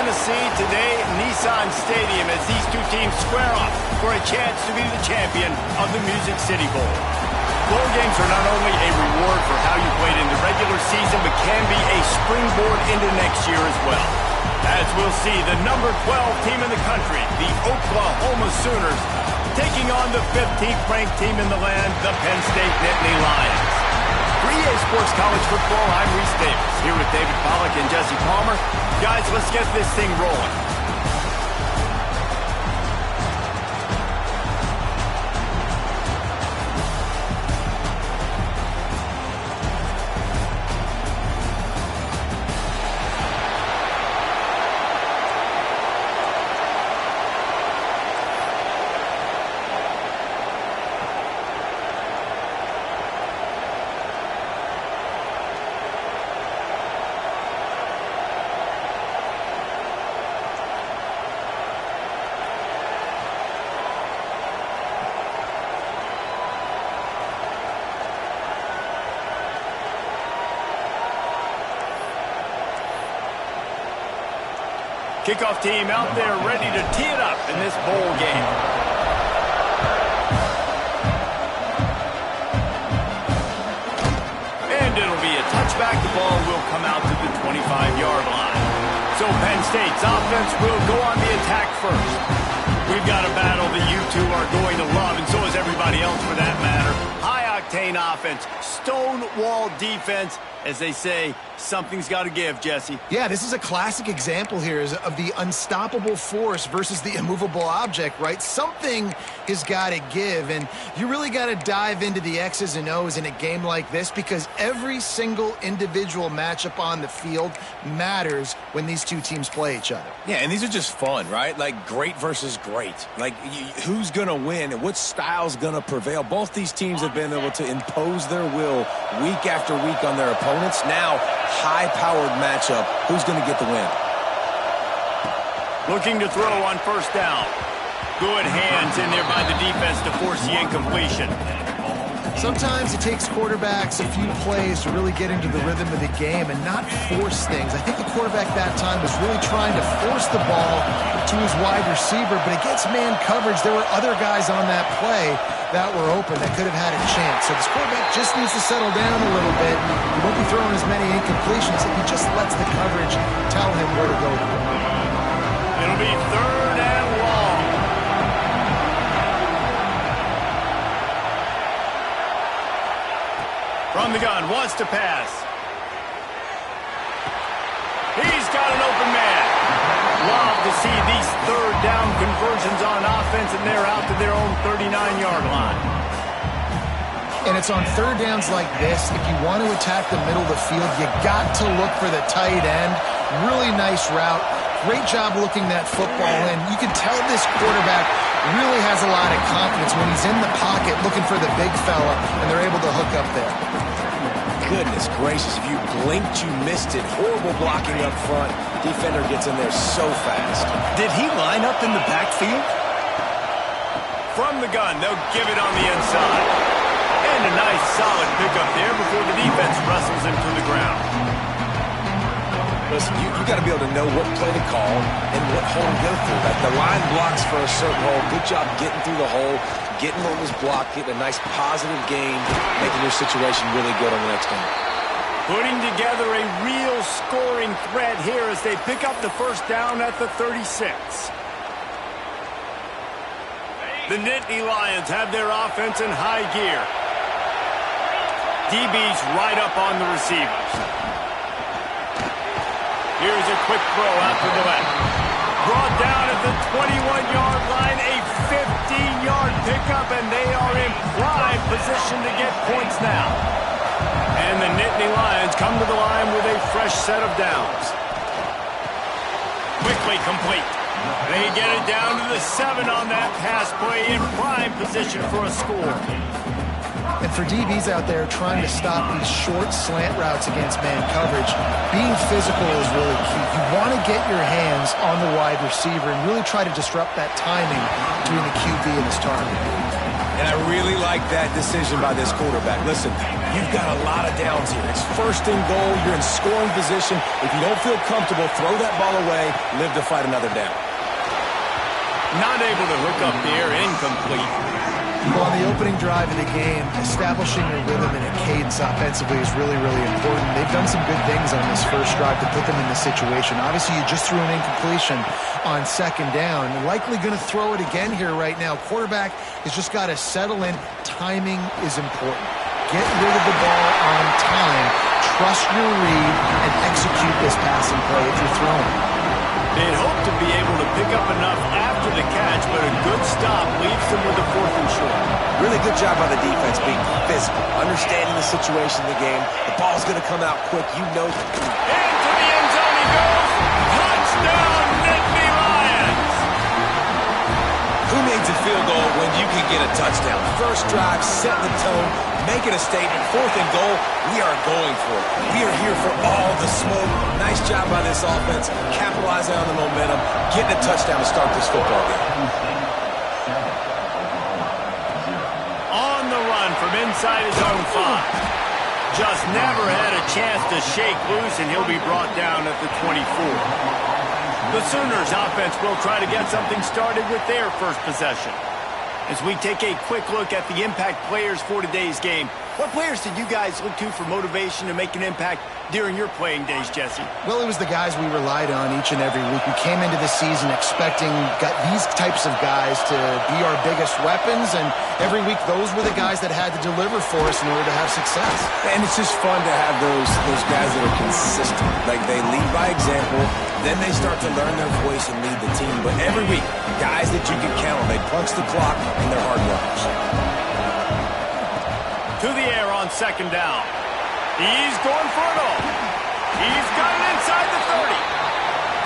to see today at Nissan Stadium as these two teams square off for a chance to be the champion of the Music City Bowl. Bowl games are not only a reward for how you played in the regular season, but can be a springboard into next year as well. As we'll see, the number 12 team in the country, the Oklahoma Sooners, taking on the 15th ranked team in the land, the Penn State Nittany Lions. For EA Sports College Football, I'm Reese Davis, here with David Pollack and Jesse Palmer. Guys, let's get this thing rolling. Kickoff team out there ready to tee it up in this bowl game. And it'll be a touchback. The ball will come out to the 25-yard line. So Penn State's offense will go on the attack first. We've got a battle that you two are going to love, and so is everybody else for that matter. High-octane offense, stonewall defense. As they say, something's got to give, Jesse. Yeah, this is a classic example here of the unstoppable force versus the immovable object, right? Something has got to give, and you really got to dive into the X's and O's in a game like this because every single individual matchup on the field matters when these two teams play each other. Yeah, and these are just fun, right? Like great versus great. Like who's going to win and what style's going to prevail. Both these teams have been able to impose their will week after week on their opponents. Now, high-powered matchup. Who's going to get the win? Looking to throw on first down. Good hands in there by the defense to force the incompletion. Sometimes it takes quarterbacks a few plays to really get into the rhythm of the game and not force things. I think the quarterback that time was really trying to force the ball to his wide receiver, but against man coverage, there were other guys on that play that were open that could have had a chance. So this quarterback just needs to settle down a little bit. He won't be throwing as many incompletions if he just lets the coverage tell him where to go. It'll be third and long. From the gun, wants to pass. He's got an open man. Love to see these third down conversions on offense, and they're out to their own 39-yard line. And it's on third downs like this. If you want to attack the middle of the field, you got to look for the tight end. Really nice route. Great job looking that football in. You can tell this quarterback really has a lot of confidence when he's in the pocket looking for the big fella, and they're able to hook up there. Goodness gracious, if you blinked, you missed it. Horrible blocking up front. Defender gets in there so fast. Did he line up in the backfield? From the gun, they'll give it on the inside. And a nice solid pickup there before the defense wrestles him to the ground. Listen, you got to be able to know what play to call and what hole to go through. Like the line blocks for a certain hole. Good job getting through the hole, getting what was blocked, getting a nice positive gain, making your situation really good on the next one. Putting together a real scoring threat here as they pick up the first down at the 36. The Nittany Lions have their offense in high gear. DB's right up on the receivers. Here's a quick throw out to the left. Brought down at the 21-yard line, a 15-yard pickup, and they are in prime position to get points now. And the Nittany Lions come to the line with a fresh set of downs. Quickly complete. They get it down to the 7 on that pass play, in prime position for a score. And for DBs out there trying to stop these short slant routes against man coverage, being physical is really key. You want to get your hands on the wide receiver and really try to disrupt that timing between the QB and his target. And I really like that decision by this quarterback. Listen, you've got a lot of downs here. It's first and goal. You're in scoring position. If you don't feel comfortable, throw that ball away. Live to fight another down. Not able to hook up there. Incomplete. Well, on the opening drive of the game, establishing a rhythm and a cadence offensively is really, really important. They've done some good things on this first drive to put them in this situation. Obviously, you just threw an incompletion on second down. Likely going to throw it again here right now. Quarterback has just got to settle in. Timing is important. Get rid of the ball on time. Trust your read and execute this passing play if you're throwing. They'd hope to be able to pick up enough after the catch, but a good stop leaves them with a 4th and short. Really good job by the defense being physical, understanding the situation in the game. The ball's going to come out quick. You know. Into the end zone he goes. Touchdown, Nittany Lions. Who needs a field goal when you can get a touchdown? First drive, setting the tone, making a statement. 4th and goal, we are going for it. We are here for all the smoke. Nice job by this offense, capitalizing on the momentum, getting a touchdown to start this football game. On the run from inside his own 5. Just never had a chance to shake loose, and he'll be brought down at the 24. The Sooners offense will try to get something started with their first possession. As we take a quick look at the impact players for today's game, what players did you guys look to for motivation to make an impact during your playing days, Jesse? Well, it was the guys we relied on each and every week. We came into the season expecting these types of guys to be our biggest weapons, and every week those were the guys that had to deliver for us in order to have success. And it's just fun to have those guys that are consistent. Like, they lead by example, then they start to learn their voice and lead the team. But every week, guys that you can count on, they punch the clock, and they're hard workers. To the air on second down. He's going for it all. He's got it inside the 30.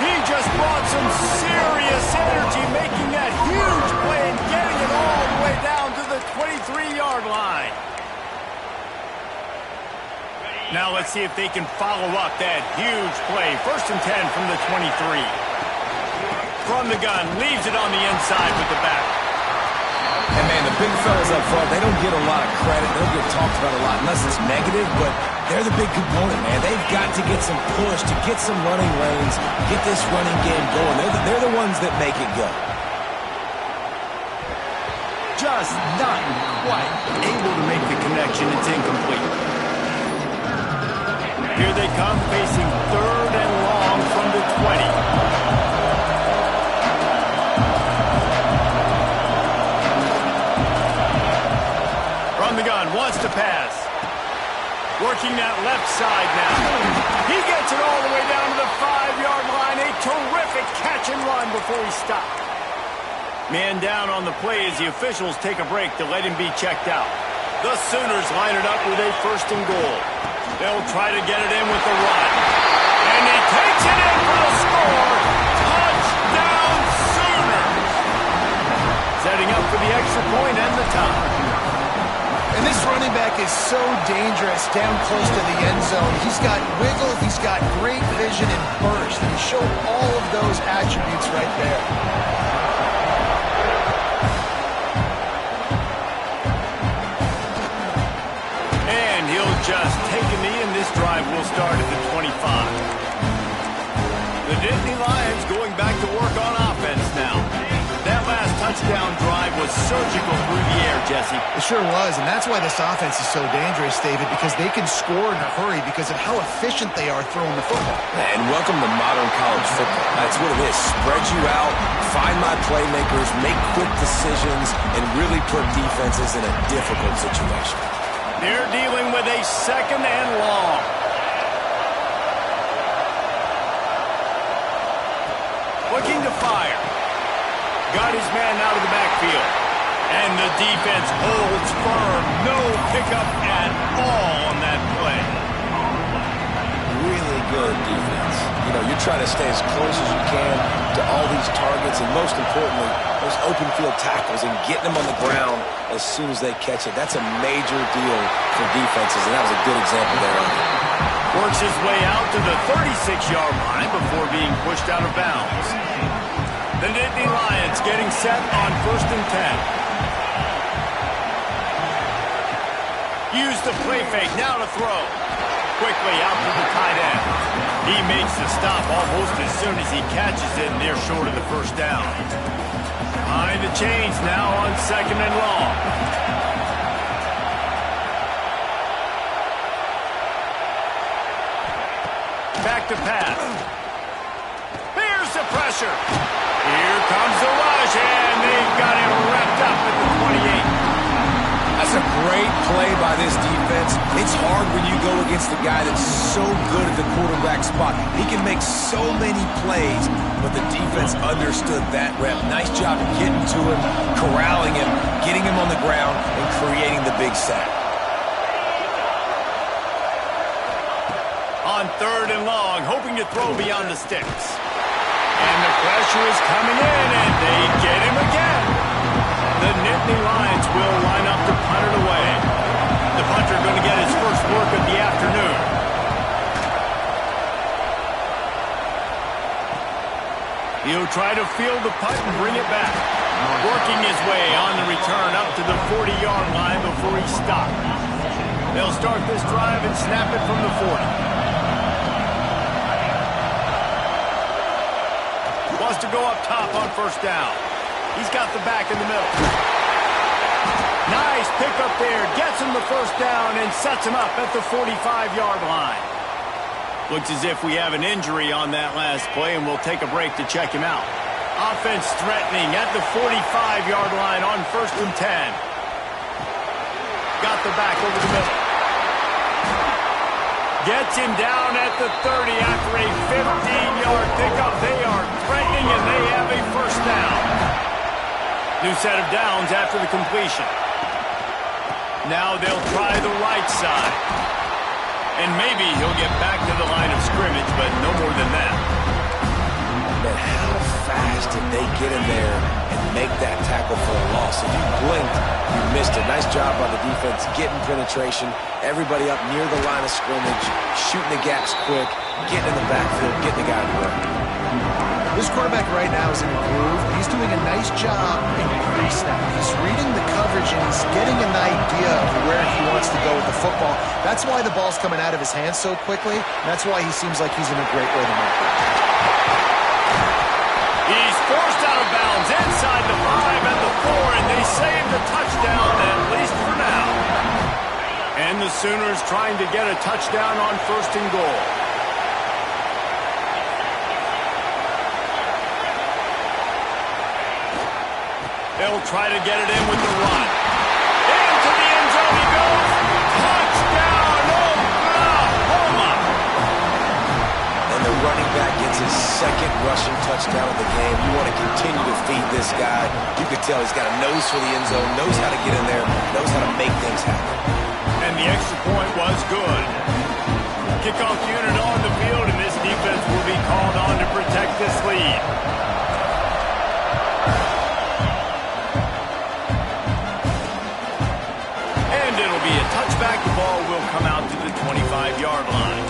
He just brought some serious energy, making that huge play and getting it all the way down to the 23-yard line. Now let's see if they can follow up that huge play. 1st and 10 from the 23. From the gun, leaves it on the inside with the back. And, man, the big fellas up front, they don't get a lot of credit. They don't get talked about a lot unless it's negative, but they're the big component, man. They've got to get some push, to get some running lanes, get this running game going. They're the ones that make it go. Just not quite able to make the connection. It's incomplete. Here they come, facing 3rd and long from the 20. From the gun, wants to pass. Working that left side now. He gets it all the way down to the 5-yard line. A terrific catch and run before he stopped. Man down on the play as the officials take a break to let him be checked out. The Sooners line it up with a 1st and goal. They'll try to get it in with the run. And he takes it in for the score. Touchdown, Sooners. Setting up for the extra point and the tie. And this running back is so dangerous down close to the end zone. He's got wiggle, he's got great vision and burst, and he showed all of those attributes right there. And he'll just take a knee, and this drive will start at the 25. The Nittany Lions going back to work on offense now. That last touchdown drive was surgical through the air, Jesse. It sure was, and that's why this offense is so dangerous, David, because they can score in a hurry because of how efficient they are throwing the football. And welcome to modern college football. That's what it is. Spread you out, find my playmakers, make quick decisions, and really put defenses in a difficult situation. They're dealing with a 2nd and long. Looking to fire. Got his man out of the backfield. And the defense holds firm. No pickup at all on that play. Really good defense. You know, you're trying to stay as close as you can to all these targets, and most importantly, those open field tackles and getting them on the ground as soon as they catch it. That's a major deal for defenses, and that was a good example there. Works his way out to the 36-yard line before being pushed out of bounds. The Nittany Lions getting set on 1st and 10. Use the play fake, now to throw. Quickly out to the tight end. He makes the stop almost as soon as he catches it, and they're short of the first down. Behind the chains now on 2nd and long. Back to pass. Here's the pressure. Here comes the rush, and they've got him wrapped up at the 28. That's a great play by this defense. It's hard when you go against a guy that's so good at the quarterback spot. He can make so many plays, but the defense understood that rep. Nice job getting to him, corralling him, getting him on the ground, and creating the big sack. On 3rd and long, hoping to throw beyond the sticks. And the pressure is coming in, and they get him again. The Nittany Lions will line up to punt it away. The punter going to get his first work of the afternoon. He'll try to field the punt and bring it back. Working his way on the return up to the 40-yard line before he stopped. They'll start this drive and snap it from the 40. Wants to go up top on 1st down. He's got the back in the middle. Nice pickup there. Gets him the 1st down and sets him up at the 45-yard line. Looks as if we have an injury on that last play, and we'll take a break to check him out. Offense threatening at the 45-yard line on 1st and 10. Got the back over the middle. Gets him down at the 30 after a 15-yard pickup. They are threatening, and they have a 1st down. New set of downs after the completion. Now they'll try the right side. And maybe he'll get back to the line of scrimmage, but no more than that. But how fast did they get in there and make that tackle for a loss? If you blinked, you missed it. Nice job by the defense getting penetration. Everybody up near the line of scrimmage, shooting the gaps quick, getting in the backfield, getting the guy to work. This quarterback right now is in a groove. He's doing a nice job in pre-snap. He's reading the coverage, and he's getting an idea of where he wants to go with the football. That's why the ball's coming out of his hands so quickly. That's why he seems like he's in a great rhythm right now. He's forced out of bounds inside the 5 and the 4, and they save the touchdown, at least for now. And the Sooners trying to get a touchdown on 1st and goal. They'll try to get it in with the run. Into the end zone he goes. Touchdown, Oklahoma! And the running back gets his 2nd rushing touchdown of the game. You want to continue to feed this guy. You can tell he's got a nose for the end zone, knows how to get in there, knows how to make things happen. And the extra point was good. Kickoff unit on the field, and this defense will be called on to protect this lead. Touchback, the ball will come out to the 25-yard line.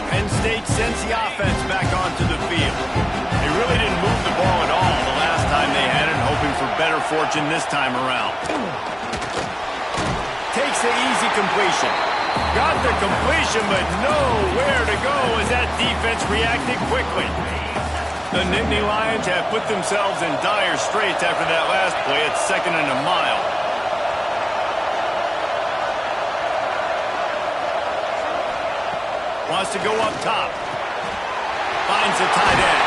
Penn State sends the offense back onto the field. They really didn't move the ball at all the last time they had it, hoping for better fortune this time around. Takes the easy completion. Got the completion, but nowhere to go as that defense reacted quickly. The Nittany Lions have put themselves in dire straits after that last play at 2nd and a mile. Wants to go up top. Finds the tight end.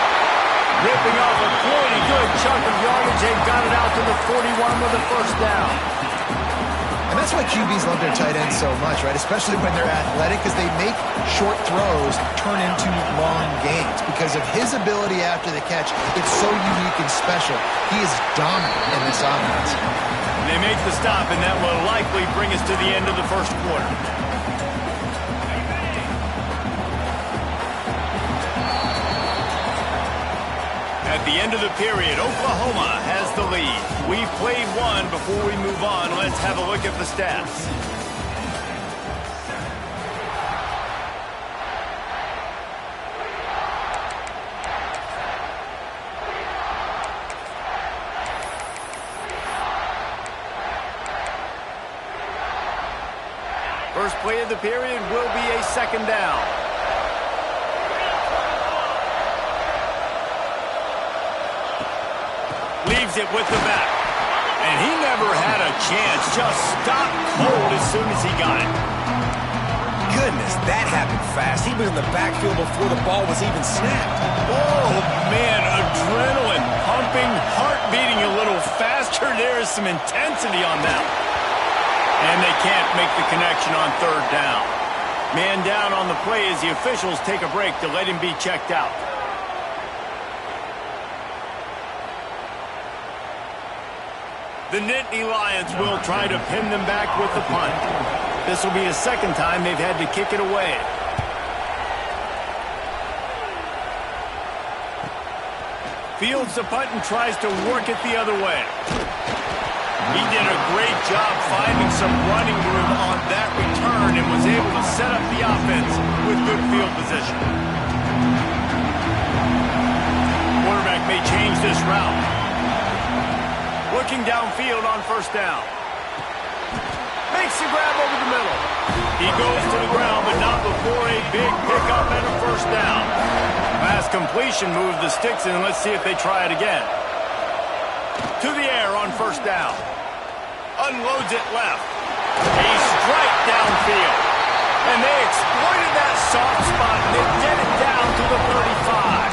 Ripping off a pretty good chunk of yardage. They got it out to the 41 with a 1st down. And that's why QBs love their tight ends so much, right? Especially when they're athletic, because they make short throws turn into long gains. Because of his ability after the catch, it's so unique and special. He is dominant in this offense. They make the stop, and that will likely bring us to the end of the 1st quarter. At the end of the period, Oklahoma has the lead. We've played one. Before we move on, let's have a look at the stats. first play of the period will be a second down. Leaves it with the back. And he never had a chance. Just stopped cold as soon as he got it. Goodness, that happened fast. He was in the backfield before the ball was even snapped. Oh, man, adrenaline pumping, heart beating a little faster. There is some intensity on that. And they can't make the connection on third down. Man down on the play as the officials take a break to let him be checked out. The Nittany Lions will try to pin them back with the punt. This will be the second time they've had to kick it away. Fields the punt and tries to work it the other way. He did a great job finding some running room on that return and was able to set up the offense with good field position. Quarterback may change this route. Looking downfield on first down. Makes the grab over the middle. He goes to the ground, but not before a big pickup and a first down. Pass completion moved the sticks in. Let's see if they try it again. To the air on first down. Unloads it left. A strike downfield. And they exploited that soft spot, and they get it down to the 35.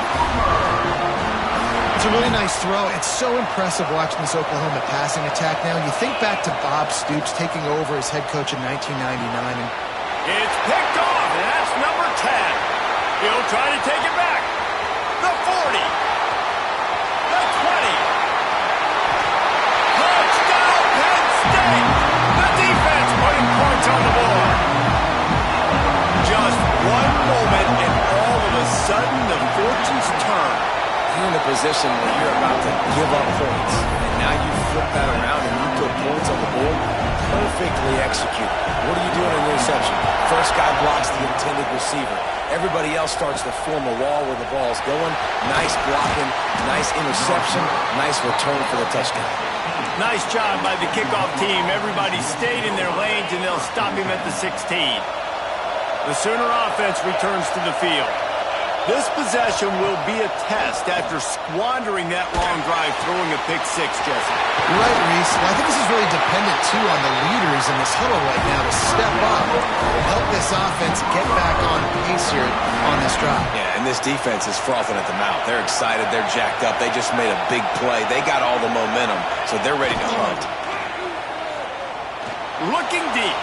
It's a really nice throw. It's so impressive watching this Oklahoma passing attack now. You think back to Bob Stoops taking over as head coach in 1999. And it's picked off, and that's number 10. He'll try to take it back. The 40. The 20. Touchdown, Penn State. The defense putting points on the board. Just one moment, and all of a sudden, the fortunes turn. You're in a position where you're about to give up points, and now you flip that around and you put points on the board. Perfectly executed. What are you doing in the interception? First guy blocks the intended receiver. Everybody else starts to form a wall where the ball's going. Nice blocking, nice interception, nice return for the touchdown. Nice job by the kickoff team. Everybody stayed in their lanes, and they'll stop him at the 16. The Sooner offense returns to the field. This possession will be a test after squandering that long drive, throwing a pick six, Jesse. You're right, Reese. Well, I think this is really dependent, too, on the leaders in this huddle right now to step up and help this offense get back on pace here on this drive. Yeah, and this defense is frothing at the mouth. They're excited. They're jacked up. They just made a big play. They got all the momentum, so they're ready to hunt. Looking deep.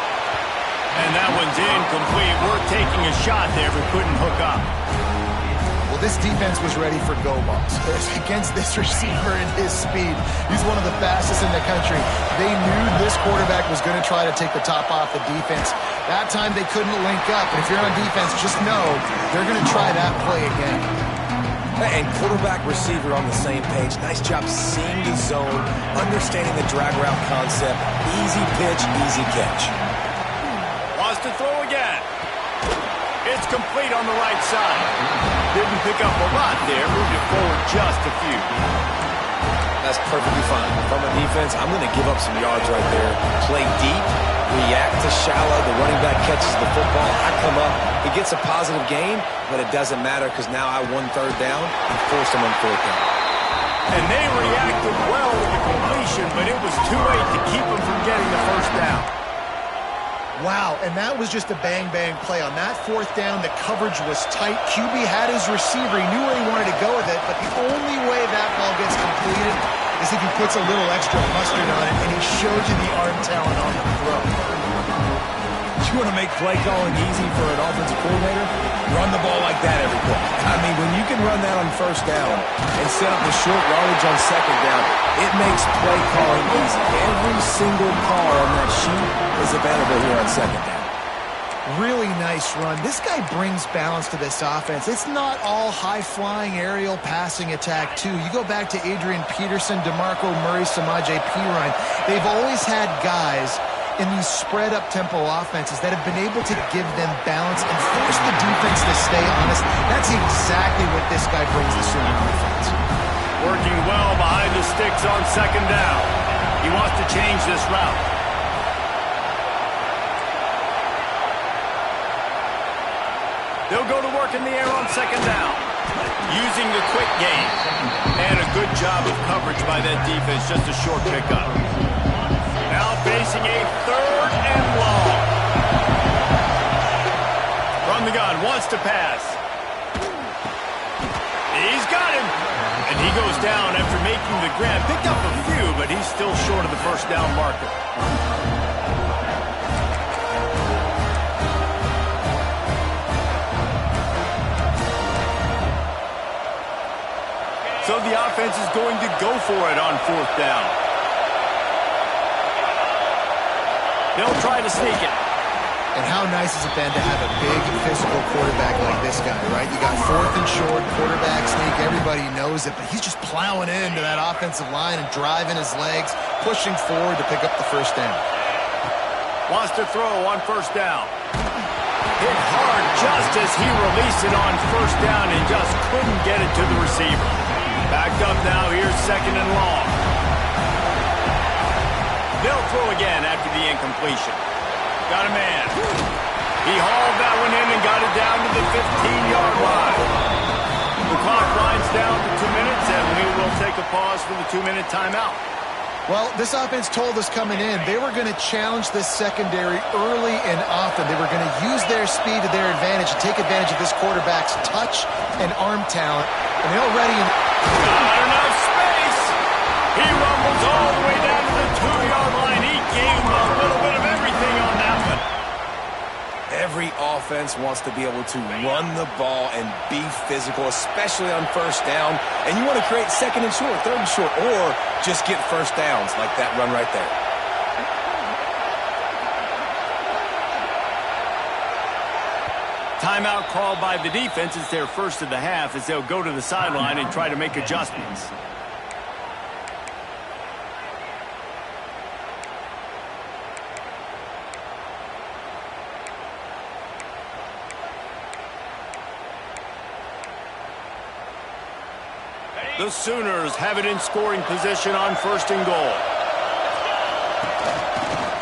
And that one's incomplete. We're taking a shot there, but couldn't hook up. Well, this defense was ready for go balls against this receiver and his speed. He's one of the fastest in the country. They knew this quarterback was going to try to take the top off the defense. That time they couldn't link up. And if you're on defense, just know they're going to try that play again. And quarterback receiver on the same page. Nice job seeing the zone, understanding the drag route concept. Easy pitch, easy catch. Wants to throw again. It's complete on the right side. Didn't pick up a lot there. Moved it forward just a few. That's perfectly fine. From a defense, I'm going to give up some yards right there. Play deep, react to shallow. The running back catches the football. I come up. He gets a positive gain, but it doesn't matter because now I won third down and forced him on fourth down. And they reacted well with the completion, but it was too late to keep him from getting the first down. Wow, and that was just a bang-bang play. On that fourth down, the coverage was tight. QB had his receiver. He knew where he wanted to go with it, but the only way that ball gets completed is if he puts a little extra mustard on it, and he showed you the arm talent on the throw. You want to make play calling easy for an offensive coordinator? Run the ball like that every play. I mean, when you can run that on first down and set up the short yardage on second down, it makes play calling easy. Every single call on that sheet is available here on second down. Really nice run. This guy brings balance to this offense. It's not all high-flying aerial passing attack, too. You go back to Adrian Peterson, DeMarco Murray, Samaje Perine. They've always had guys in these spread-up tempo offenses that have been able to give them balance and force the defense to stay honest. That's exactly what this guy brings the Sooner offense. Working well behind the sticks on second down. He wants to change this route. on second down. Using the quick game. And a good job of coverage by that defense. Just a short pickup. Now facing a third and long. From the gun, wants to pass. He's got him. And he goes down after making the grab. Picked up a few, but he's still short of the first down marker. So the offense is going to go for it on fourth down. They'll try to sneak it. And how nice has it been to have a big physical quarterback like this guy, right? You got fourth and short, quarterback sneak, everybody knows it, but he's just plowing into that offensive line and driving his legs, pushing forward to pick up the first down. Wants to throw on first down. Hit hard just as he released it on first down and just couldn't get it to the receiver. Backed up now, here's second and long. They'll throw again after the incompletion. Got a man. He hauled that one in and got it down to the 15-yard line. The clock winds down to 2 minutes, and we will take a pause for the 2-minute timeout. Well, this offense told us coming in they were going to challenge this secondary early and often. They were going to use their speed to their advantage and take advantage of this quarterback's touch and arm talent. And they already... Not enough space. He rumbles all the way down to the 2-yard line. He gave him a little bit of everything on that one. Every offense wants to be able to run the ball and be physical, especially on first down. And you want to create second and short, third and short, or just get first downs like that run right there. Timeout called by the defense. It's their first of the half as they'll go to the sideline and try to make adjustments. The Sooners have it in scoring position on first and goal.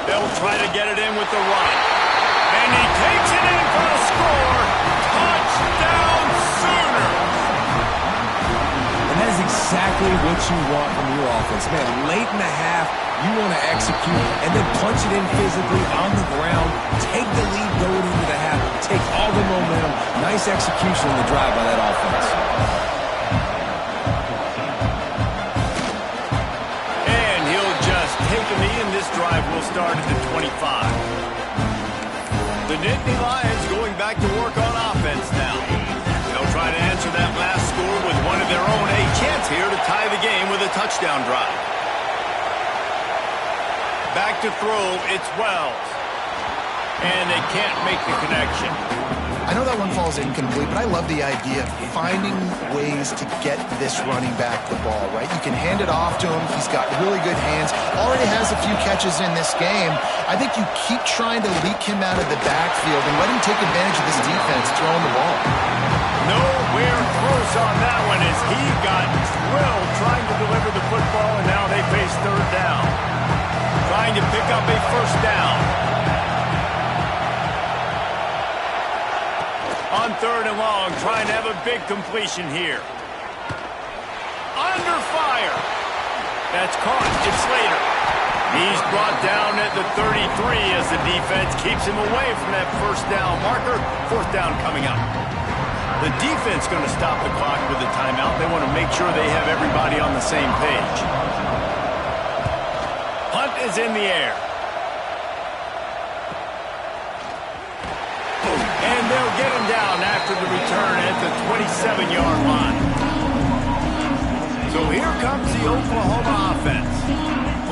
They'll try to get it in with the run. And he takes it in for a score. Touchdown, Sooners! And that is exactly what you want from your offense. Man, late in the half, you want to execute and then punch it in physically on the ground, take the lead going into the half, take all the momentum. Nice execution on the drive by that offense. This drive will start at the 25. The Nittany Lions going back to work on offense now. They'll try to answer that last score with one of their own. A chance here to tie the game with a touchdown drive. Back to throw, it's Wells. And they can't make the connection. I know that one falls incomplete, but I love the idea of finding ways to get this running back the ball, right? You can hand it off to him. He's got really good hands. Already has a few catches in this game. I think you keep trying to leak him out of the backfield and let him take advantage of this defense throwing the ball. Nowhere close on that one as he got drilled trying to deliver the football, and now they face third down. Trying to pick up a first down. On third and long, trying to have a big completion here. Under fire. That's caught. It's Slater. He's brought down at the 33 as the defense keeps him away from that first down marker. Fourth down coming up. The defense going to stop the clock with a timeout. They want to make sure they have everybody on the same page. Punt is in the air. And they'll get him down after the return at the 27-yard line. So here comes the Oklahoma offense.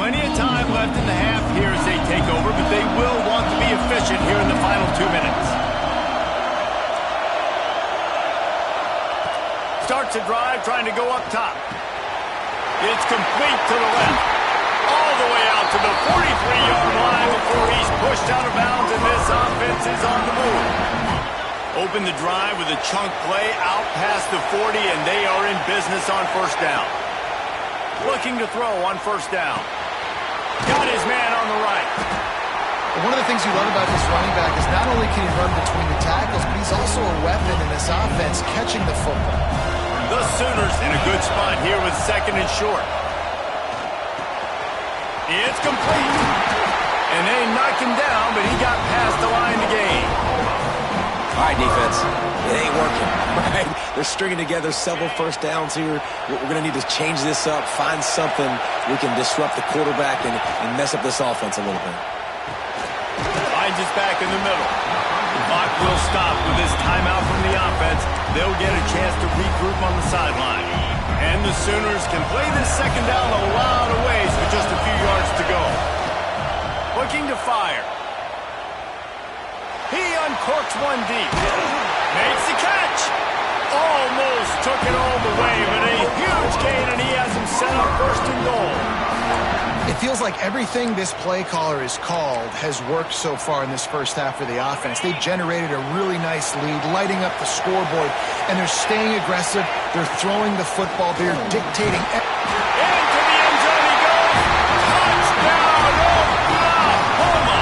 Plenty of time left in the half here as they take over, but they will want to be efficient here in the final 2 minutes. Starts a drive, trying to go up top. It's complete to the left. All the way out to the 43-yard line before he's pushed out of bounds, and this offense is on the move. Open the drive with a chunk play out past the 40, and they are in business on first down. Looking to throw on first down. Got his man on the right. One of the things you love about this running back is not only can he run between the tackles, tackles, but he's also a weapon in this offense catching the football. The Sooners in a good spot here with 2nd and short. It's complete. And they knocked him down, but he got past the line to gain. All right, defense. It ain't working, right? They're stringing together several first downs here. We're going to need to change this up, find something we can disrupt the quarterback and mess up this offense a little bit. Finds us back in the middle. The clock will stop with this timeout from the offense. They'll get a chance to regroup on the sideline. And the Sooners can play this 2nd down a lot of ways with just a few yards to go. Looking to fire. He uncorks one deep. Makes the catch. Almost took it all the way, but a huge gain, and he has him set up 1st and goal. It feels like everything this play caller has called has worked so far in this first half for the offense. They've generated a really nice lead, lighting up the scoreboard, and they're staying aggressive. They're throwing the football. They're dictating. Into the end zone he goes. Touchdown, Oklahoma!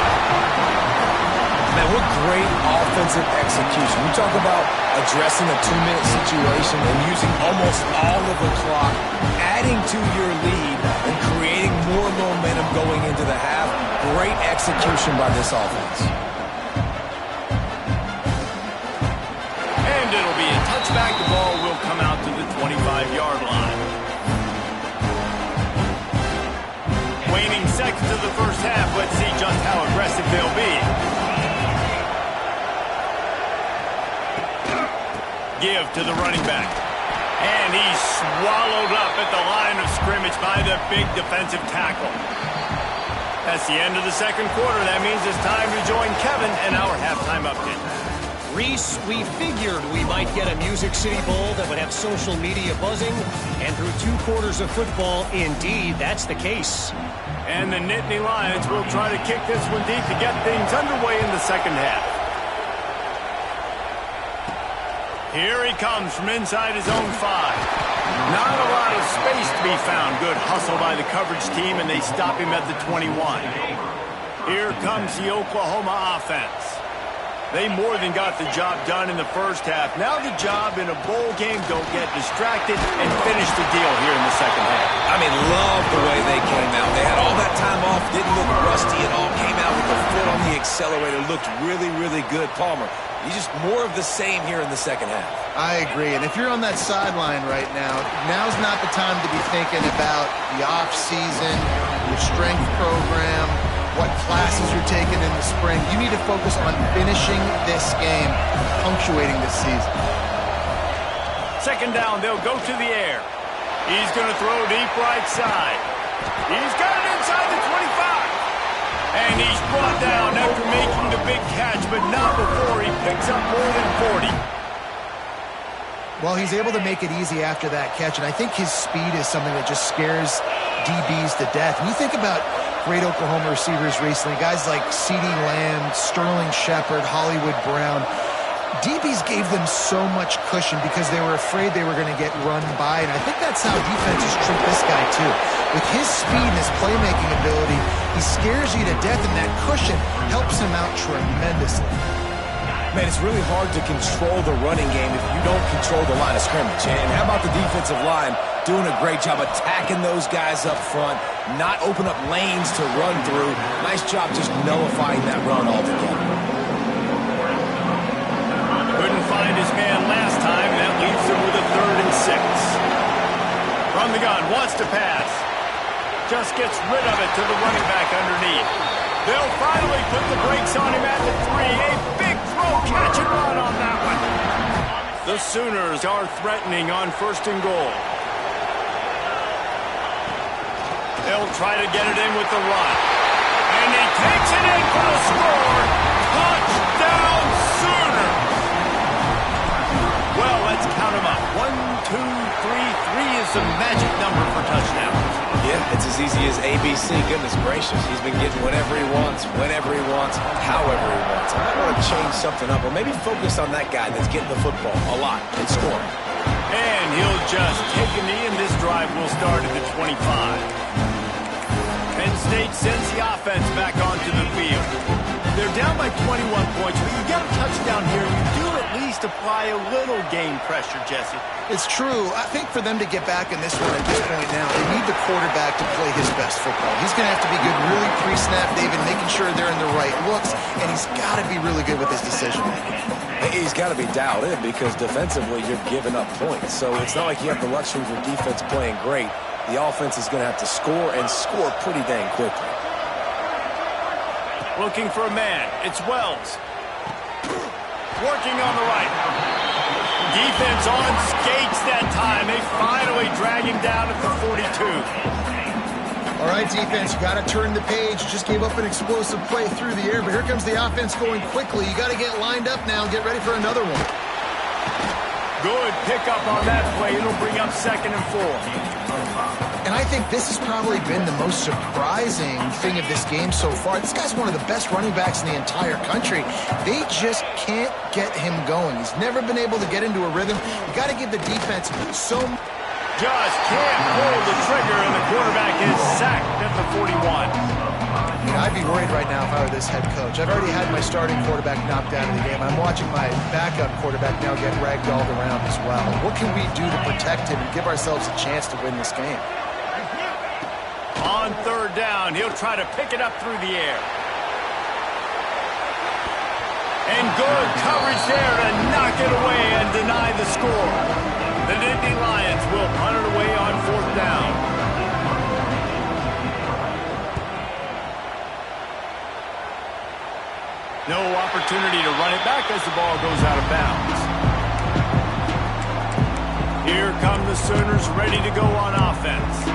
Man, what great offensive execution. We talk about addressing a 2-minute situation and using almost all of the clock, adding to your lead and creating more momentum going into the half. Great execution by this offense. And it'll be a touchback. The ball will come out to the 25-yard line. Waning seconds of the first half. Let's see just how aggressive they'll be. Give to the running back. And he's swallowed up at the line of scrimmage by the big defensive tackle. That's the end of the 2nd quarter. That means it's time to join Kevin in our halftime update. Reese, we figured we might get a Music City Bowl that would have social media buzzing, and through 2 quarters of football, indeed, that's the case. And the Nittany Lions will try to kick this one deep to get things underway in the 2nd half. Here he comes from inside his own 5. Not a lot of space to be found. Good hustle by the coverage team, and they stop him at the 21. Here comes the Oklahoma offense. They more than got the job done in the first half. Now the job in a bowl game, don't get distracted and finish the deal here in the 2nd half. I mean, love the way they came out. They had all that time off, didn't look rusty at all, came out with the foot on the accelerator, looked really, really good. Palmer, he's just more of the same here in the 2nd half. I agree. And if you're on that sideline right now, now's not the time to be thinking about the off-season, your strength program, what classes you're taking in the spring. You need to focus on finishing this game, punctuating this season. 2nd down, they'll go to the air. He's going to throw deep right side. He's got it inside the 25. And he's brought down after making the big catch, but not before he picks up more than 40. Well, he's able to make it easy after that catch, and I think his speed is something that just scares DBs to death. And you think about great Oklahoma receivers recently, guys like CeeDee Lamb, Sterling Shepard, Hollywood Brown. DBs gave them so much cushion because they were afraid they were going to get run by, and I think that's how defenses treat this guy too. With his speed and his playmaking ability, he scares you to death, and that cushion helps him out tremendously. Man, it's really hard to control the running game if you don't control the line of scrimmage. And how about the defensive line doing a great job attacking those guys up front, not open up lanes to run through. Nice job just nullifying that run altogether. Couldn't find his man last time. That leaves him with a 3rd and 6. From the gun, wants to pass. Just gets rid of it to the running back underneath. They'll finally put the brakes on him at the 3. A big throw, catch and run on that one. The Sooners are threatening on 1st and goal. They'll try to get it in with the run. And he takes it in for the score. Touchdown, Sooners. Well, let's count them up. 1, 2, 3. 3 is the magic number for touchdowns. Yeah, it's as easy as ABC. Goodness gracious. He's been getting whatever he wants, whenever he wants, however he wants. I want to change something up or maybe focus on that guy that's getting the football a lot and scoring. And he'll just take a knee, and this drive will start at the 25. Penn State sends the offense back onto the field. They're down by 21 points, but you get a touchdown here, you do at least apply a little game pressure, Jesse. It's true. I think for them to get back in this one at this point now, they need the quarterback to play his best football. He's going to have to be good really pre-snap, David, making sure they're in the right looks, and he's got to be really good with his decision-making. He's got to be dialed in because defensively you're giving up points. So it's not like you have the luxury of your defense playing great. The offense is going to have to score and score pretty dang quickly. Looking for a man. It's Wells. Working on the right. Defense on skates that time. They finally drag him down at the 42. All right, defense, you got to turn the page. You just gave up an explosive play through the air, but here comes the offense going quickly. You got to get lined up now and get ready for another one. Good pickup on that play. It'll bring up 2nd and 4. And I think this has probably been the most surprising thing of this game so far. This guy's one of the best running backs in the entire country. They just can't get him going. He's never been able to get into a rhythm. You got to give the defense so much. Just can't pull the trigger, and the quarterback is sacked at the 41. I'd be worried right now if I were this head coach. I've already had my starting quarterback knocked out of the game. I'm watching my backup quarterback now get ragdolled around as well. What can we do to protect him and give ourselves a chance to win this game? On 3rd down, he'll try to pick it up through the air. And good coverage there to knock it away and deny the score. The Nittany Lions will punt it away on 4th down. No opportunity to run it back as the ball goes out of bounds. Here come the Sooners ready to go on offense.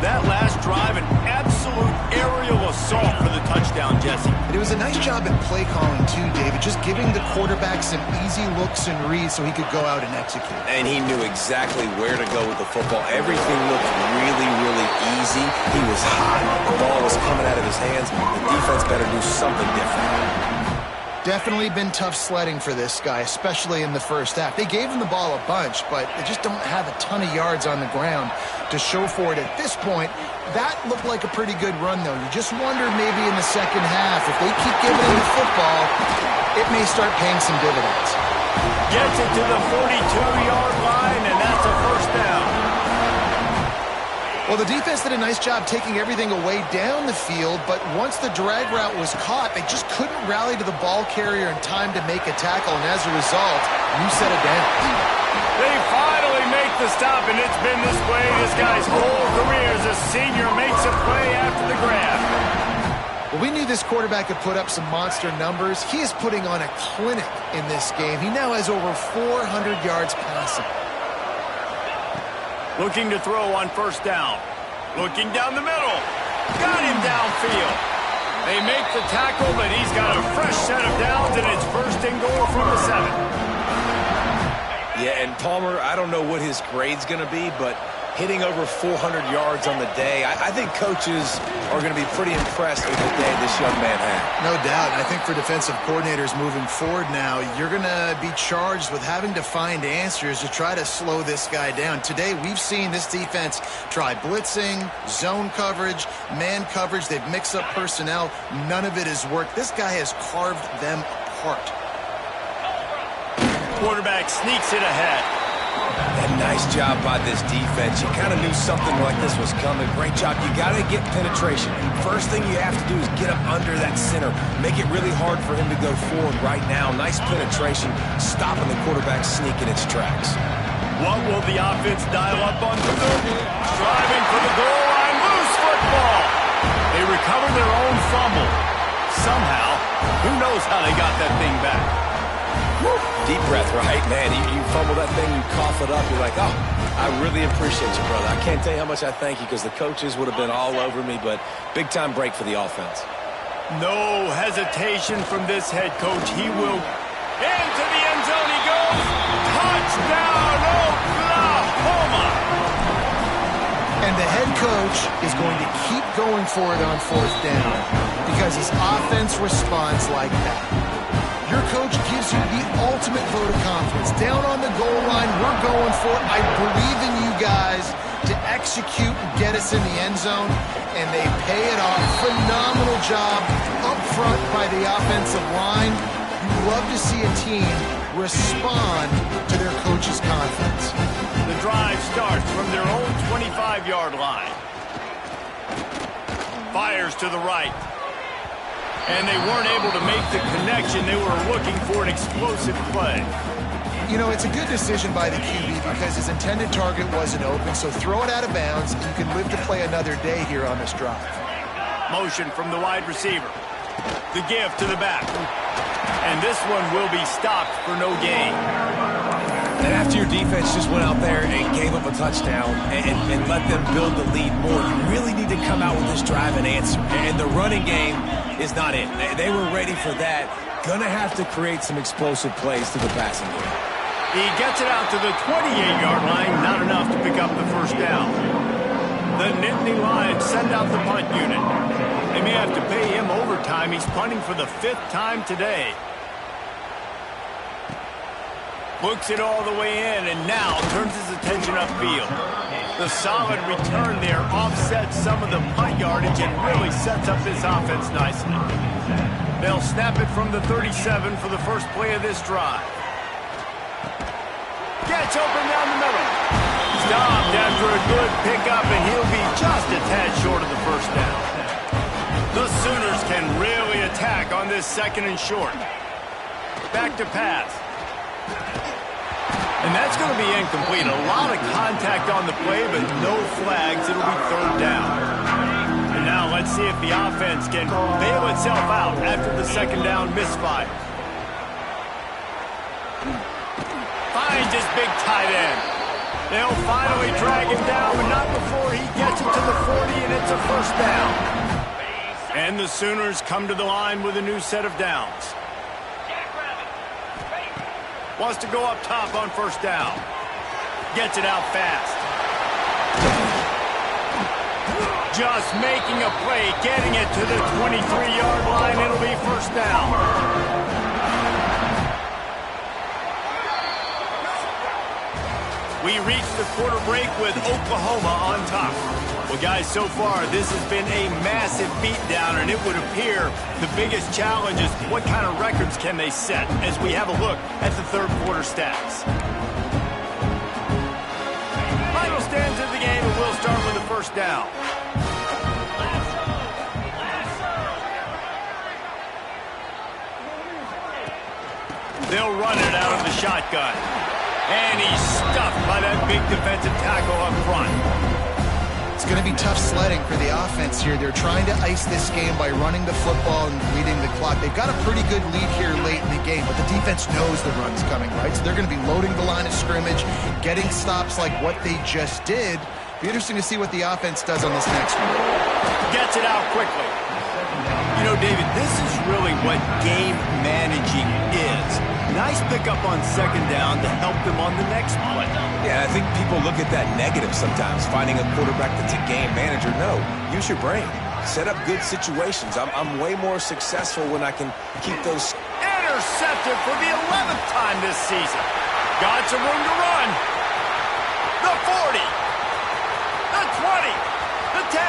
That last drive, an absolute aerial assault for the touchdown, Jesse. It was a nice job at play calling, too, David, just giving the quarterback some easy looks and reads so he could go out and execute. And he knew exactly where to go with the football. Everything looked really, really easy. He was hot. The ball was coming out of his hands. The defense better do something different. Definitely been tough sledding for this guy, especially in the first half. They gave him the ball a bunch, but they just don't have a ton of yards on the ground to show for it at this point. That looked like a pretty good run, though. You just wonder maybe in the second half, if they keep giving him the football, it may start paying some dividends. Gets it to the 42-yard line, and that's a 1st down. Well, the defense did a nice job taking everything away down the field, but once the drag route was caught, they just couldn't rally to the ball carrier in time to make a tackle, and as a result, you set it down. They finally make the stop, and it's been this way this guy's whole career as a senior makes a play after the grab. Well, we knew this quarterback could put up some monster numbers. He is putting on a clinic in this game. He now has over 400 yards passing. Looking to throw on 1st down. Looking down the middle. Got him downfield. They make the tackle, but he's got a fresh set of downs, and it's 1st and goal from the 7. Yeah, and Palmer, I don't know what his grade's going to be, but hitting over 400 yards on the day, I think coaches are going to be pretty impressed with the day this young man had. No doubt. I think for defensive coordinators moving forward now, you're going to be charged with having to find answers to try to slow this guy down. Today, we've seen this defense try blitzing, zone coverage, man coverage. They've mixed up personnel. None of it has worked. This guy has carved them apart. Quarterback sneaks it ahead. And nice job by this defense. You kind of knew something like this was coming. Great job. You got to get penetration. First thing you have to do is get up under that center. Make it really hard for him to go forward right now. Nice penetration, stopping the quarterback sneaking its tracks. What will the offense dial up on the third? Driving for the goal line. Loose football. They recover their own fumble. Somehow, who knows how they got that thing back. Deep breath, right? Man, you fumble that thing, you cough it up, you're like, oh, I really appreciate you, brother. I can't tell you how much I thank you because the coaches would have been all over me, but big-time break for the offense. No hesitation from this head coach. He will into the end zone. He goes. Touchdown, Oklahoma! And the head coach is going to keep going for it on 4th down because his offense responds like that. Your coach gives you the ultimate vote of confidence. Down on the goal line, we're going for it. I believe in you guys to execute and get us in the end zone, and they pay it off. Phenomenal job up front by the offensive line. You love to see a team respond to their coach's confidence. The drive starts from their own 25-yard line. Fires to the right. And they weren't able to make the connection. They were looking for an explosive play. You know, it's a good decision by the QB because his intended target wasn't open, so throw it out of bounds. You can live to play another day here on this drive. Motion from the wide receiver. The give to the back. And this one will be stopped for no gain. And after your defense just went out there and gave up a touchdown and let them build the lead more, you really need to come out with this drive and answer. And the running game is not it. They were ready for that. Gonna have to create some explosive plays to the passing game. He gets it out to the 28-yard line. Not enough to pick up the first down. The Nittany Lions send out the punt unit. They may have to pay him overtime. He's punting for the 5th time today. Looks it all the way in, and now turns his attention upfield. The solid return there offsets some of the punt yardage and really sets up this offense nicely. They'll snap it from the 37 for the first play of this drive. Gets open down the middle. Stopped after a good pickup, and he'll be just a tad short of the first down. The Sooners can really attack on this 2nd and short. Back to pass. And that's going to be incomplete. A lot of contact on the play, but no flags. It'll be 3rd down. And now let's see if the offense can bail itself out after the 2nd down misfire. Finds his big tight end. They'll finally drag him down, but not before he gets it to the 40, and it's a 1st down. And the Sooners come to the line with a new set of downs. Wants to go up top on 1st down. Gets it out fast. Just making a play, getting it to the 23-yard line. It'll be 1st down. We reach the quarter break with Oklahoma on top. Well, guys, so far, this has been a massive beatdown, and it would appear the biggest challenge is what kind of records can they set as we have a look at the 3rd quarter stats. Final stands of the game, and we'll start with the 1st down. They'll run it out of the shotgun. And he's stuffed by that big defensive tackle up front. It's going to be tough sledding for the offense here. They're trying to ice this game by running the football and bleeding the clock. They've got a pretty good lead here late in the game, but the defense knows the run's coming, right? So they're going to be loading the line of scrimmage, getting stops like what they just did. Be interesting to see what the offense does on this next one. Gets it out quickly. You know, David, this is really what game managing is. Nice pickup on 2nd down to help them on the next play. Yeah, I think people look at that negative sometimes, finding a quarterback that's a game manager. No, use your brain. Set up good situations. I'm way more successful when I can keep those. Intercepted for the 11th time this season. Got some room to run. The 40. The 20. The 10.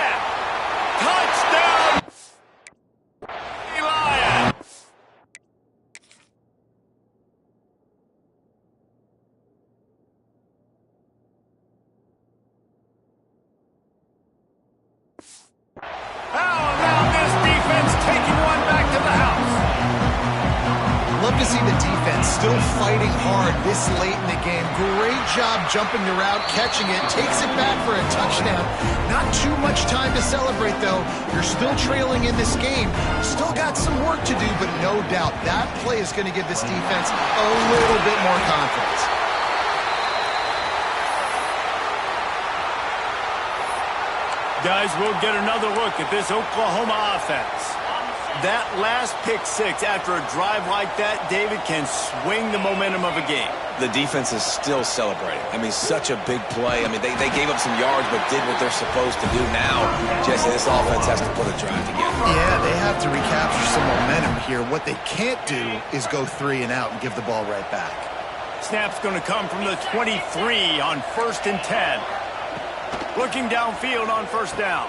Touchdown. Lions. To see the defense still fighting hard this late in the game. Great job jumping the route, catching it, takes it back for a touchdown. Not too much time to celebrate, though. You're still trailing in this game. Still got some work to do, but no doubt that play is going to give this defense a little bit more confidence. Guys, we'll get another look at this Oklahoma offense. That last pick 6 after a drive like that, David, can swing the momentum of a game. The defense is still celebrating. I mean, such a big play. I mean, they gave up some yards but did what they're supposed to do. Now, Jesse, this offense has to put a drive together. Yeah, they have to recapture some momentum here. What they can't do is go 3 and out and give the ball right back. Snap's going to come from the 23 on 1st and 10. Looking downfield on first down.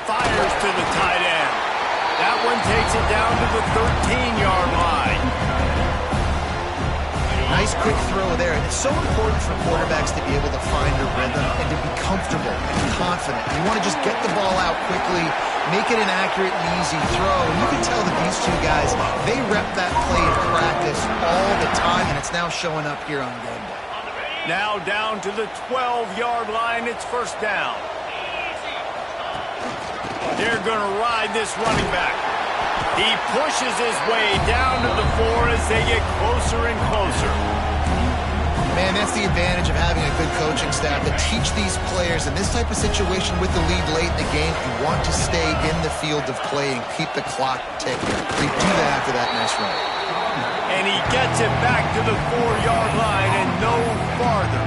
Fires to the tight end. That one takes it down to the 13-yard line. Nice quick throw there. And it's so important for quarterbacks to be able to find a rhythm and to be comfortable and confident. You want to just get the ball out quickly, make it an accurate and easy throw. And you can tell that these two guys, they rep that play in practice all the time, and it's now showing up here on game day. Now down to the 12-yard line. It's first down. They're going to ride this running back. He pushes his way down to the 4 as they get closer and closer. Man, that's the advantage of having a good coaching staff to teach these players in this type of situation with the lead late in the game. You want to stay in the field of play and keep the clock ticking. They do that after that nice run. And he gets it back to the 4-yard line and no farther.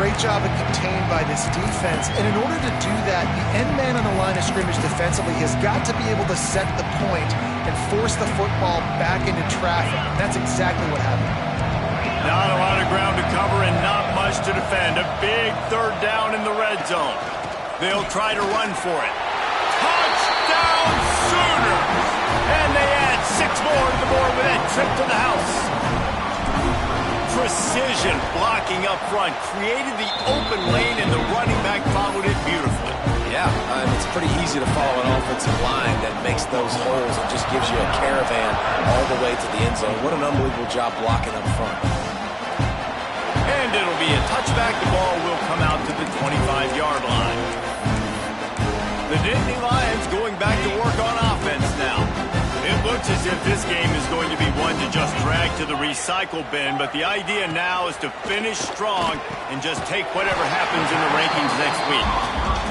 Great job of contained by this defense. And in order to do that, the end man on the line of scrimmage defensively has got to be able to set the point and force the football back into traffic. That's exactly what happened. Not a lot of ground to cover and not much to defend. A big third down in the red zone. They'll try to run for it. Touchdown Sooners! And they add 6 more to the board with that trip to the house. Precision blocking up front created the open lane, and the running back followed it beautifully. Yeah, it's pretty easy to follow an offensive line that makes those holes and just gives you a caravan all the way to the end zone. What an unbelievable job blocking up front. And it'll be a touchback. The ball will come out to the 25-yard line. The Nittany Lions going back to work on offense now. It looks as if this game is going to be one to just drag to the recycle bin, but the idea now is to finish strong and just take whatever happens in the rankings next week.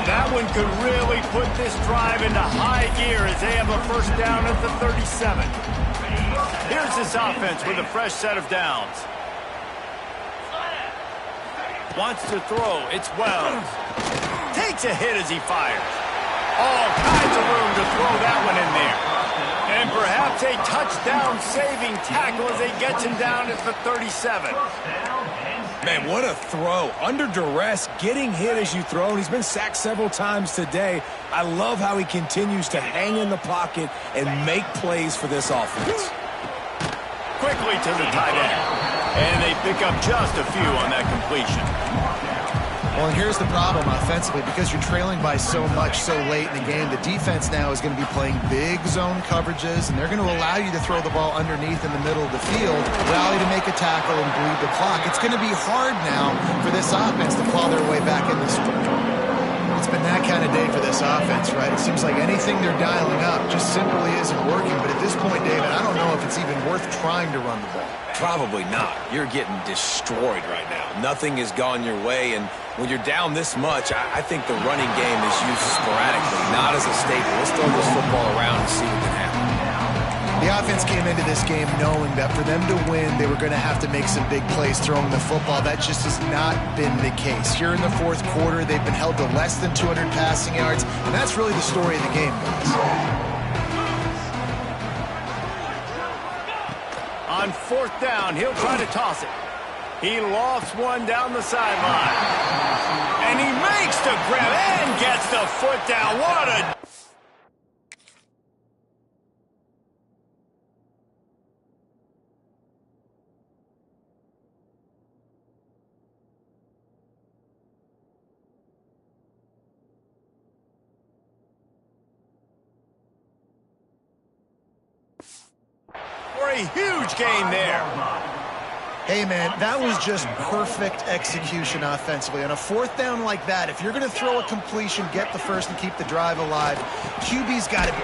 That one could really put this drive into high gear as they have a first down at the 37. Here's this offense with a fresh set of downs. Wants to throw. It's Wells. Takes a hit as he fires. All kinds of room to throw that one in there. And perhaps a touchdown-saving tackle as he gets him down at the 37. Man, what a throw. Under duress, getting hit as you throw. He's been sacked several times today. I love how he continues to hang in the pocket and make plays for this offense. Quickly to the tight end. And they pick up just a few on that completion. Well, and here's the problem offensively. Because you're trailing by so much so late in the game, the defense now is going to be playing big zone coverages, and they're going to allow you to throw the ball underneath in the middle of the field, allow you to make a tackle and bleed the clock. It's going to be hard now for this offense to claw their way back in this one. It's been that kind of day for this offense, right? It seems like anything they're dialing up just simply isn't working. But at this point, David, I don't know if it's even worth trying to run the ball. Probably not. You're getting destroyed right now. Nothing has gone your way, and when you're down this much, I think the running game is used sporadically, not as a staple. Let's throw this football around and see what can happen. The offense came into this game knowing that for them to win, they were going to have to make some big plays throwing the football. That just has not been the case. Here in the fourth quarter, they've been held to less than 200 passing yards, and that's really the story of the game, guys. On fourth down, he'll try to toss it. He lofts one down the sideline. And he makes the grab and gets the foot down. What a... For a huge gain there. Hey, man, that was just perfect execution offensively. On a fourth down like that, if you're going to throw a completion, get the first and keep the drive alive, QB's got to be...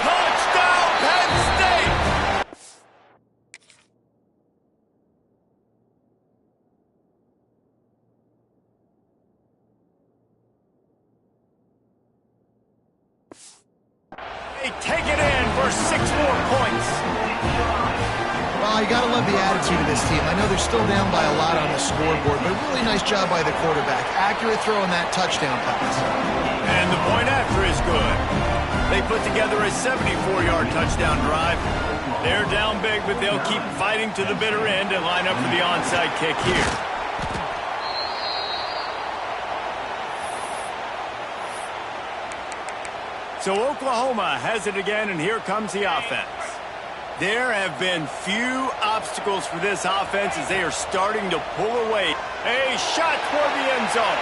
Touchdown, Penn State! They take it in for 6 more points. Well, you got to love the attitude of this team. I know they're still down by a lot on the scoreboard, but a really nice job by the quarterback. Accurate throw on that touchdown pass. And the point after is good. They put together a 74-yard touchdown drive. They're down big, but they'll keep fighting to the bitter end and line up for the onside kick here. So Oklahoma has it again, and here comes the offense. There have been few obstacles for this offense as they are starting to pull away. A shot toward the end zone.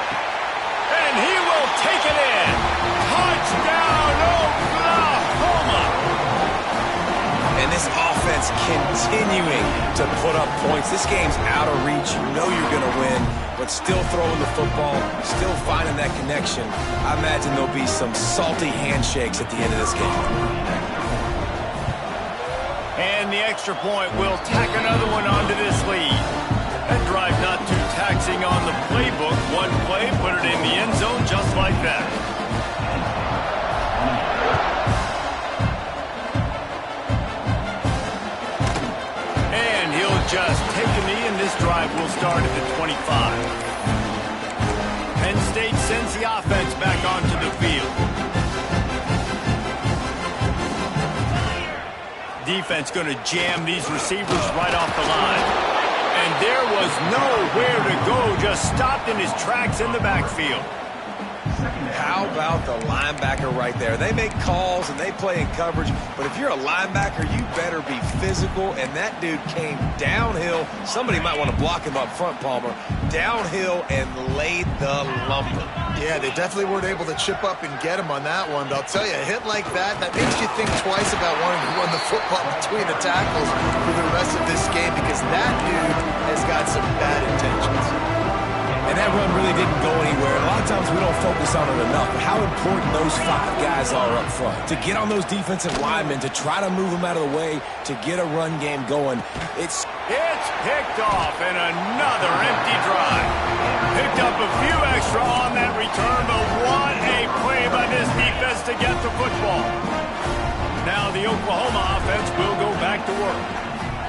And he will take it in. Touchdown, Oklahoma! And this offense continuing to put up points. This game's out of reach. You know you're going to win, but still throwing the football, still finding that connection. I imagine there'll be some salty handshakes at the end of this game. And the extra point will tack another one onto this lead. That drive not too taxing on the playbook. One play, put it in the end zone just like that. And he'll just take a knee, and this drive will start at the 25. Penn State sends the offense back onto the field. Defense going to jam these receivers right off the line. And there was nowhere to go, just stopped in his tracks in the backfield. How about the linebacker right there? They make calls and they play in coverage, but if you're a linebacker, you better be physical, and that dude came downhill. Somebody might want to block him up front, Palmer. Downhill and laid the lumber. Yeah, they definitely weren't able to chip up and get him on that one, but I'll tell you, a hit like that makes you think twice about wanting to run the football between the tackles for the rest of this game, because that dude has got some bad intentions. And that run really didn't go anywhere. A lot of times we don't focus on it enough, but how important those 5 guys are up front. To get on those defensive linemen, to try to move them out of the way, to get a run game going. It's picked off, and another empty drive. Picked up a few extra on that return, but what a play by this defense to get the football. Now the Oklahoma offense will go back to work.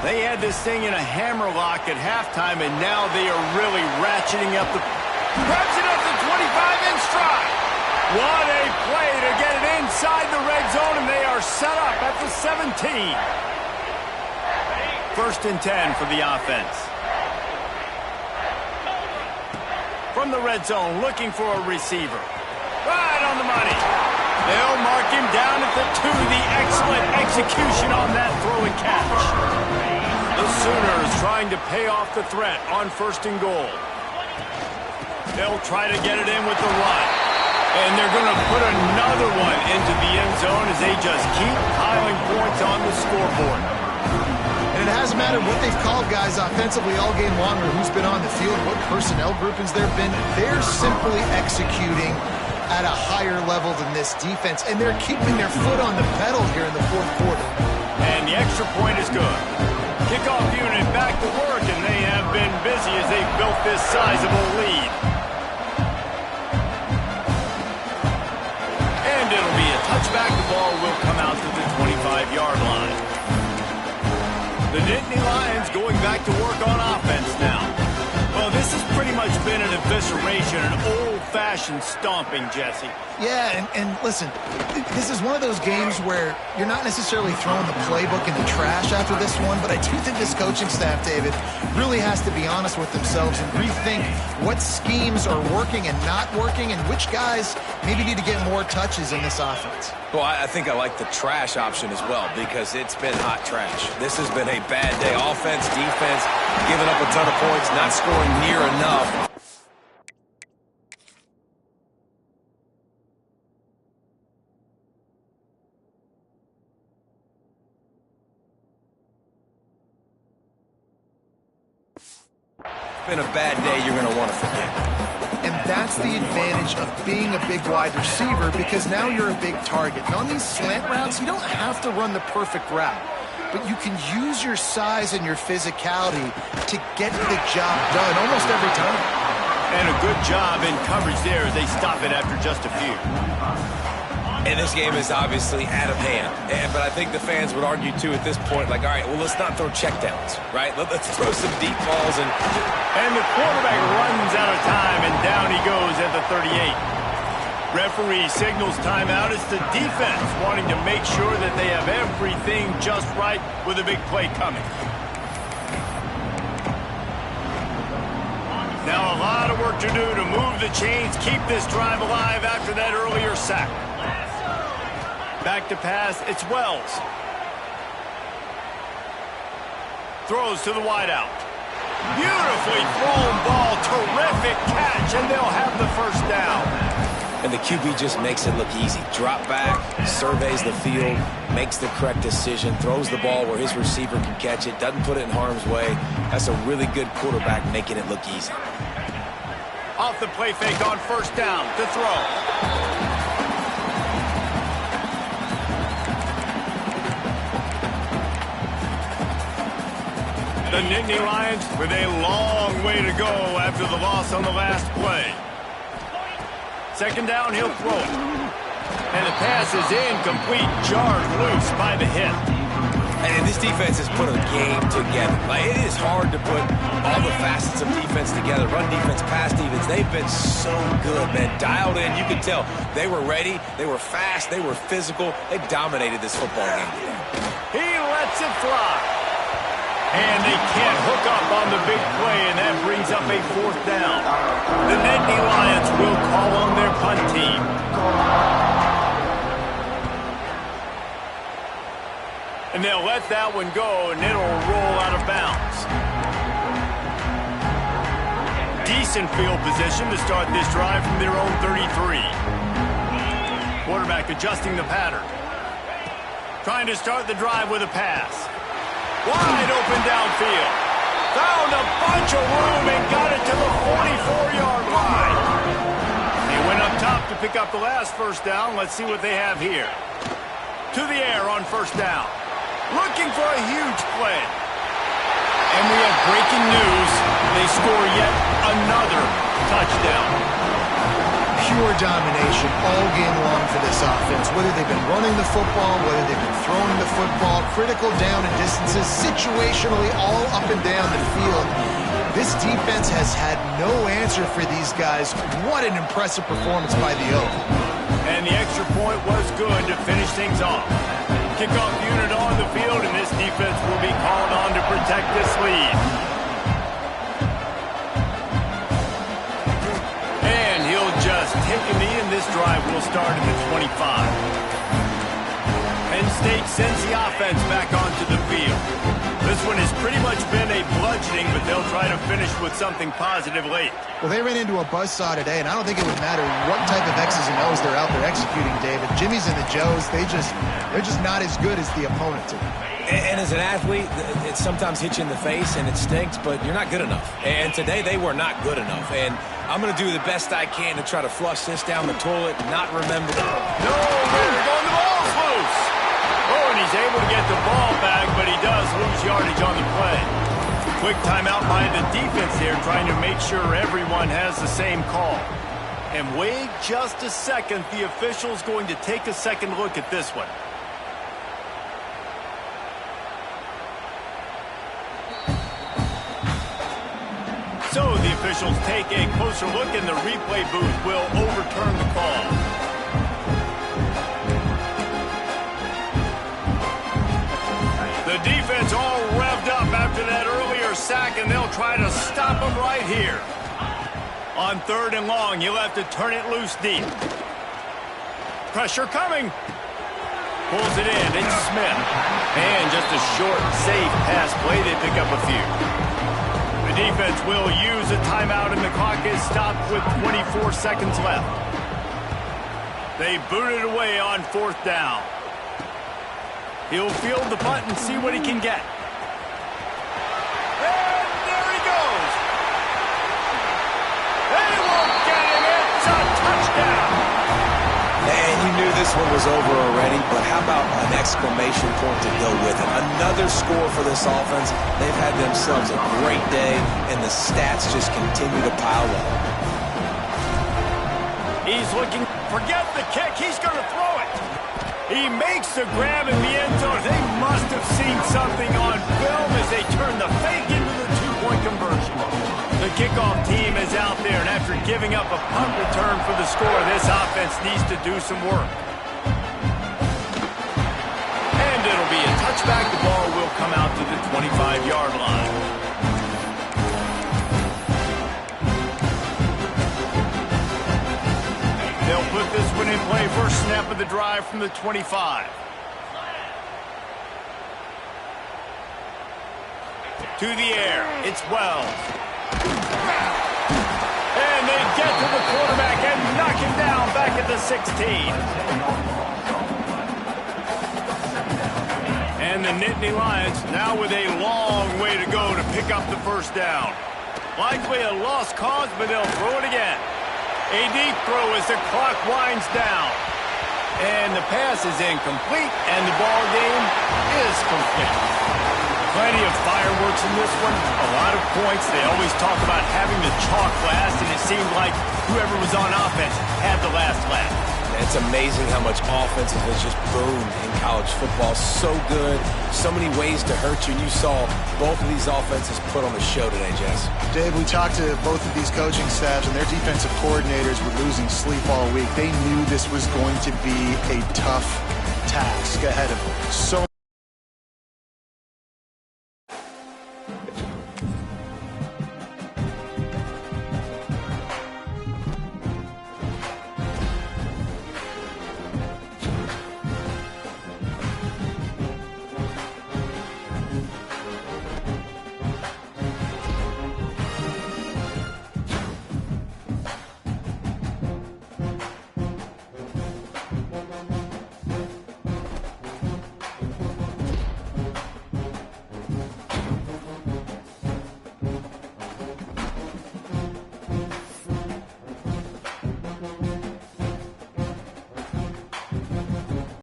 They had this thing in a hammerlock at halftime, and now they are really ratcheting up the... Grabs it up to 25 in stride. What a play to get it inside the red zone, and they are set up at the 17. 1st and 10 for the offense. From the red zone, looking for a receiver. Right on the money. They'll mark him down at the 2. The excellent execution on that throw and catch. The Sooners trying to pay off the threat on 1st and goal. They'll try to get it in with the run. And they're going to put another one into the end zone as they just keep piling points on the scoreboard. And it hasn't mattered what they've called guys offensively all game long, or who's been on the field, what personnel groupings there have been. They're simply executing at a higher level than this defense, and they're keeping their foot on the pedal here in the 4th quarter. And the extra point is good. Kickoff unit back to work, and they have been busy as they've built this sizable lead. And it'll be a touchback. The ball will come out to the 25-yard line. The Nittany Lions going back to work on offense now. Well, this has pretty much been an evisceration, an old-fashioned stomping, Jesse. Yeah, and listen, this is one of those games where you're not necessarily throwing the playbook in the trash after this one, but I do think this coaching staff, David, really has to be honest with themselves and rethink what schemes are working and not working, and which guys maybe need to get more touches in this offense. Well, I think I like the trash option as well, because it's been hot trash. This has been a bad day. Offense, defense, giving up a ton of points, not scoring near enough. It's been a bad day you're going to want to forget. And that's the advantage of being a big wide receiver, because now you're a big target. And on these slant routes, you don't have to run the perfect route, but you can use your size and your physicality to get the job done almost every time. And a good job in coverage there as they stop it after just a few. And this game is obviously out of hand. But I think the fans would argue, too, at this point, like, all right, well, let's not throw checkdowns, right? Let's throw some deep balls. And the quarterback runs out of time, and down he goes at the 38. Referee signals timeout. It's the defense wanting to make sure that they have everything just right with a big play coming. Now a lot of work to do to move the chains, keep this drive alive after that earlier sack. Back to pass, it's Wells. Throws to the wideout. Beautifully thrown ball, terrific catch, and they'll have the first down. And the QB just makes it look easy. Drop back, surveys the field, makes the correct decision, throws the ball where his receiver can catch it, doesn't put it in harm's way. That's a really good quarterback making it look easy. Off the play fake on first down to throw. The Nittany Lions with a long way to go after the loss on the last play. Second down, he'll throw it. And the pass is incomplete, jarred loose by the hit. And this defense has put a game together. Like, it is hard to put all the facets of defense together. Run defense, pass defense. They've been so good, man. Dialed in. You could tell they were ready. They were fast. They were physical. They dominated this football game today. He lets it fly. And they can't hook up on the big play, and that brings up a fourth down. The Nittany Lions will call on their punt team. And they'll let that one go, and it'll roll out of bounds. Decent field position to start this drive from their own 33. Quarterback adjusting the pattern. Trying to start the drive with a pass. Wide open downfield. Found a bunch of room and got it to the 44-yard line. He went up top to pick up the last first down. Let's see what they have here. To the air on first down. Looking for a huge play. And we have breaking news. They score yet another touchdown. Pure domination all game long for this offense. Whether they've been running the football, whether they've been throwing the football, critical down and distances, situationally all up and down the field. This defense has had no answer for these guys. What an impressive performance by the Oak. And the extra point was good to finish things off. Kickoff unit on the field, and this defense will be called on to protect this lead. And he'll just take a knee, and this drive will start at the 25. Penn State sends the offense back onto the field. This one has pretty much been a bludgeoning, but they'll try to finish with something positive late. Well, they ran into a buzzsaw today, and I don't think it would matter what type of X's and O's they're out there executing, David. Jimmy's and the Joes, they're just not as good as the opponent to them. And as an athlete, it sometimes hits you in the face and it stinks, but you're not good enough. And today they were not good enough. And I'm going to do the best I can to try to flush this down the toilet and not remember. No, they're going, the ball's loose. Oh, and he's able to get the ball back, but he does lose yardage on the play. Quick timeout by the defense here, trying to make sure everyone has the same call. And wait just a second. The official's going to take a second look at this one. So the officials take a closer look, and the replay booth will overturn the call. The defense all revved up after that earlier sack, and they'll try to stop him right here. On third and long, he'll have to turn it loose deep. Pressure coming. Pulls it in. It's Smith. And just a short, safe pass play. They pick up a few. The defense will use a timeout, and the clock is stopped with 24 seconds left. They boot it away on fourth down. He'll field the punt and see what he can get. And there he goes. They won't get him. It's a touchdown. And you knew this one was over already, but how about an exclamation point to go with it? Another score for this offense. They've had themselves a great day, and the stats just continue to pile up. He's looking, forget the kick, he's going to throw it. He makes the grab in the end zone. They must have seen something on film as they turn the fake into the two-point conversion. The kickoff team is out there, and after giving up a punt return for the score, this offense needs to do some work. And it'll be a touchback. The ball will come out to the 25-yard line. They'll They'll put this one in play first snap of the drive from the 25. To the air, it's Wells. And they get to the quarterback and knock him down back at the 16. And the Nittany Lions now with a long way to go to pick up the first down. Likely a lost cause, but they'll throw it again. A deep throw as the clock winds down. And the pass is incomplete, and the ball game is complete. Plenty of fireworks in this one, a lot of points. They always talk about having the chalk last, and it seemed like whoever was on offense had the last laugh. It's amazing how much offense has just boomed in college football. So good, so many ways to hurt you. And you saw both of these offenses put on the show today, Jess. Dave, we talked to both of these coaching staffs, and their defensive coordinators were losing sleep all week. They knew this was going to be a tough task ahead of them. So